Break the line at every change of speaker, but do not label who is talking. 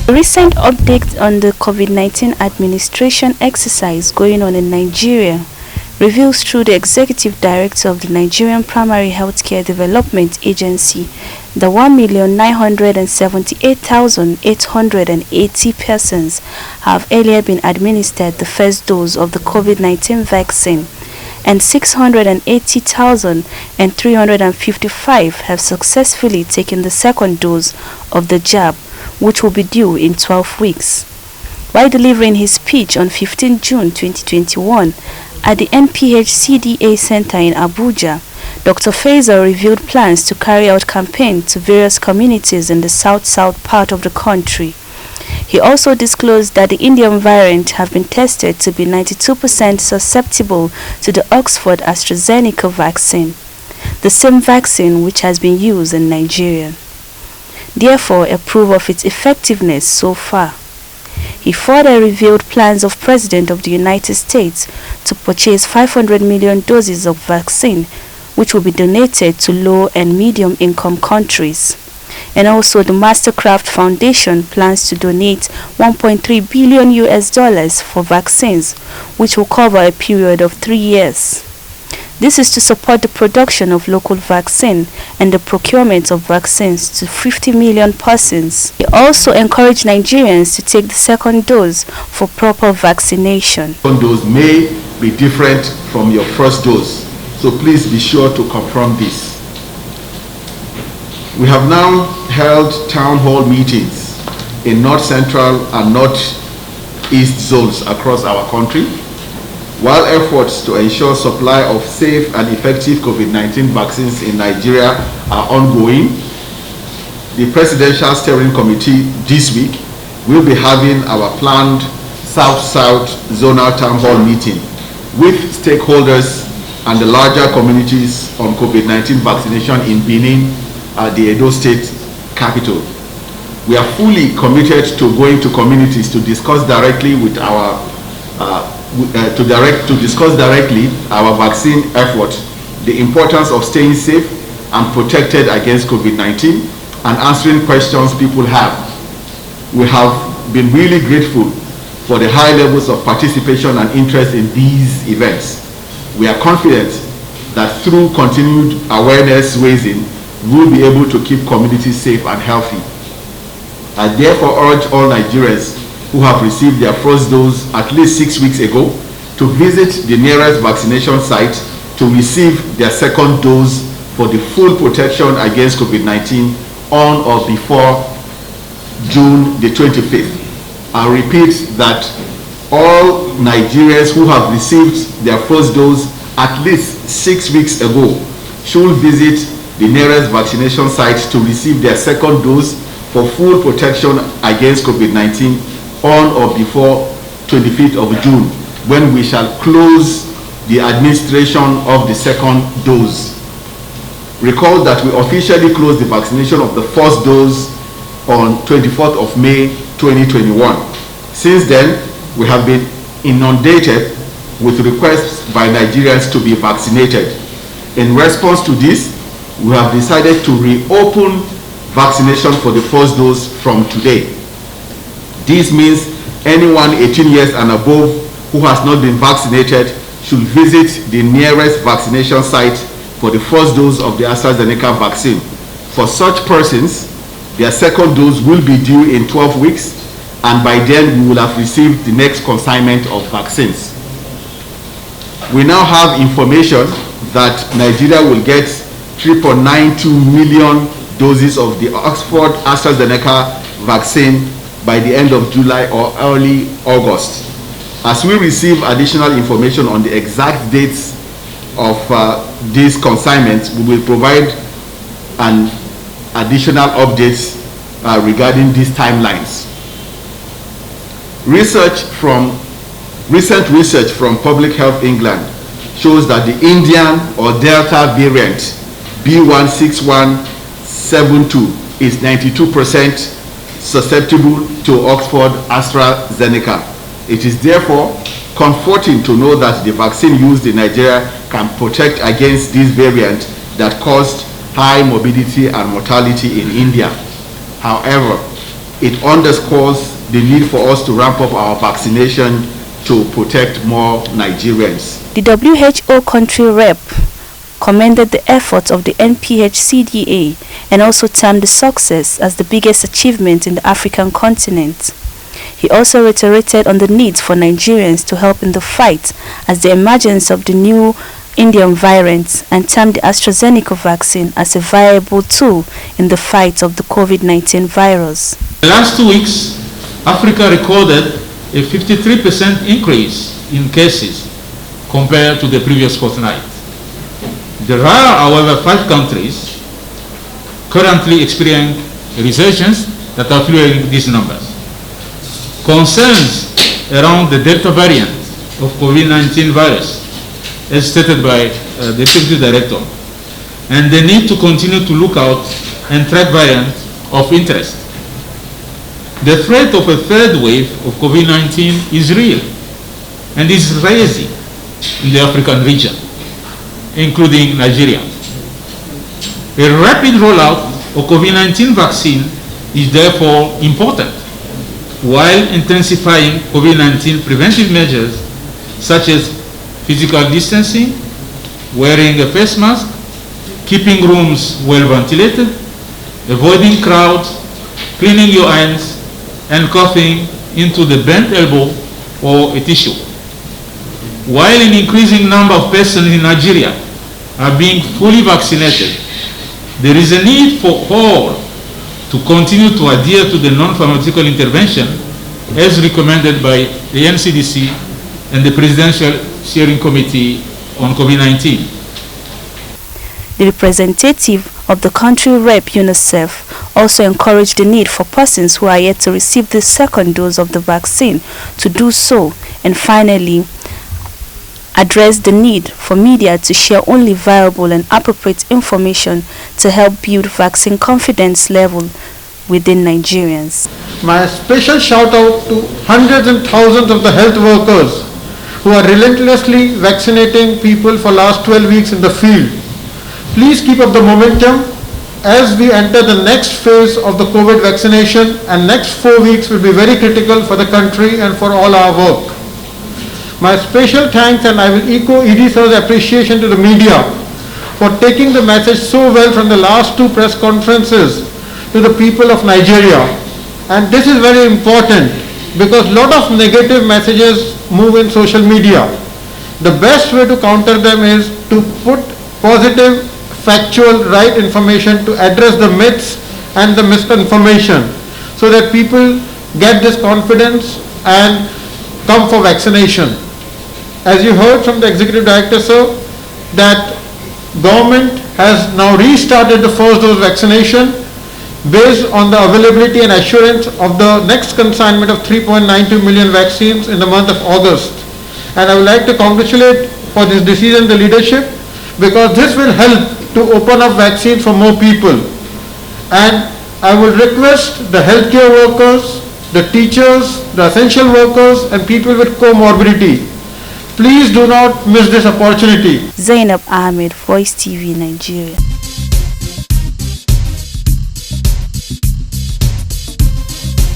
A recent update on the COVID-19 administration exercise going on in Nigeria reveals through the Executive Director of the Nigerian Primary Healthcare Development Agency that 1,978,880 persons have earlier been administered the first dose of the COVID-19 vaccine, and 680,355 have successfully taken the second dose of the jab, which will be due in 12 weeks. While delivering his speech on 15 June 2021 at the NPH-CDA Center in Abuja, Dr. Faisal revealed plans to carry out campaigns to various communities in the south-south part of the country. He also disclosed that the Indian variant have been tested to be 92% susceptible to the Oxford Astrazeneca vaccine, the same vaccine which has been used in Nigeria. Therefore, a proof of its effectiveness so far. He further revealed plans of President of the United States to purchase 500 million doses of vaccine, which will be donated to low and medium income countries. And also the Mastercraft Foundation plans to donate $1.3 billion for vaccines, which will cover a period of 3 years. This is to support the production of local vaccine and the procurement of vaccines to 50 million persons. He also encouraged Nigerians to take the second dose for proper vaccination.
Second dose may be different from your first dose, so please be sure to confirm this. We have now held town hall meetings in North Central and North East zones across our country. While efforts to ensure supply of safe and effective COVID-19 vaccines in Nigeria are ongoing, the Presidential Steering Committee this week will be having our planned South-South Zonal Town Hall meeting with stakeholders and the larger communities on COVID-19 vaccination in Benin, the Edo State capital. We are fully committed to going to communities to discuss directly with our our vaccine effort, the importance of staying safe and protected against COVID-19, and answering questions people have. We have been really grateful for the high levels of participation and interest in these events. We are confident that through continued awareness raising, we'll be able to keep communities safe and healthy. I therefore urge all Nigerians who have received their first dose at least 6 weeks ago to visit the nearest vaccination site to receive their second dose for the full protection against COVID-19 on or before June the 25th. I repeat that all Nigerians who have received their first dose at least 6 weeks ago should visit the nearest vaccination site to receive their second dose for full protection against COVID-19 on or before 25th of June, when we shall close the administration of the second dose. Recall that we officially closed the vaccination of the first dose on 24th of May 2021. Since then, we have been inundated with requests by Nigerians to be vaccinated. In response to this, we have decided to reopen vaccination for the first dose from today. This means anyone 18 years and above who has not been vaccinated should visit the nearest vaccination site for the first dose of the Astrazeneca vaccine. For such persons, their second dose will be due in 12 weeks, and by then we will have received the next consignment of vaccines. We now have information that Nigeria will get 3.92 million doses of the Oxford Astrazeneca vaccine by the end of July or early August. As we receive additional information on the exact dates of these consignments, we will provide an additional updates regarding these timelines. Recent research from Public Health England shows that the Indian or Delta variant B16172 is 92% susceptible to Oxford Astrazeneca. It is therefore comforting to know that the vaccine used in Nigeria can protect against this variant that caused high morbidity and mortality in India. However, it underscores the need for us to ramp up our vaccination to protect more Nigerians.
The WHO country rep commended the efforts of the NPHCDA and also termed the success as the biggest achievement in the African continent. He also reiterated on the need for Nigerians to help in the fight as the emergence of the new Indian variant, and termed the Astrazeneca vaccine as a viable tool in the fight of the Covid-19 virus.
In the last 2 weeks, Africa recorded a 53% increase in cases compared to the previous fortnight. There are, however, 5 countries currently experiencing resurgence that are fueling these numbers. Concerns around the Delta variant of Covid-19 virus, as stated by the Deputy Director, and the need to continue to look out and track variants of interest. The threat of a third wave of COVID-19 is real and is rising in the African region, including Nigeria. A rapid rollout of COVID-19 vaccine is therefore important, while intensifying COVID-19 preventive measures such as physical distancing, wearing a face mask, keeping rooms well ventilated, avoiding crowds, cleaning your hands, and coughing into the bent elbow or a tissue. While an increasing number of persons in Nigeria are being fully vaccinated, there is a need for all to continue to adhere to the non-pharmaceutical intervention as recommended by the NCDC and the Presidential Steering Committee on COVID-19.
The representative of the country rep UNICEF also encouraged the need for persons who are yet to receive the second dose of the vaccine to do so, and finally addressed the need for media to share only viable and appropriate information to help build vaccine confidence level within Nigerians.
My special shout out to hundreds and thousands of the health workers who are relentlessly vaccinating people for last 12 weeks in the field. Please keep up the momentum as we enter the next phase of the COVID vaccination, and next 4 weeks will be very critical for the country and for all our work. My special thanks, and I will echo ED sir's appreciation to the media for taking the message so well from the last 2 press conferences to the people of Nigeria. And this is very important because a lot of negative messages move in social media. The best way to counter them is to put positive, factual, right information to address the myths and the misinformation so that people get this confidence and come for vaccination. As you heard from the Executive Director, sir, that government has now restarted the first dose vaccination based on the availability and assurance of the next consignment of 3.92 million vaccines in the month of August. And I would like to congratulate for this decision the leadership, because this will help to open up vaccines for more people. And I would request the healthcare workers, the teachers, the essential workers, and people with comorbidity, please do not miss this opportunity.
Zainab Ahmed, Voicetv, Nigeria.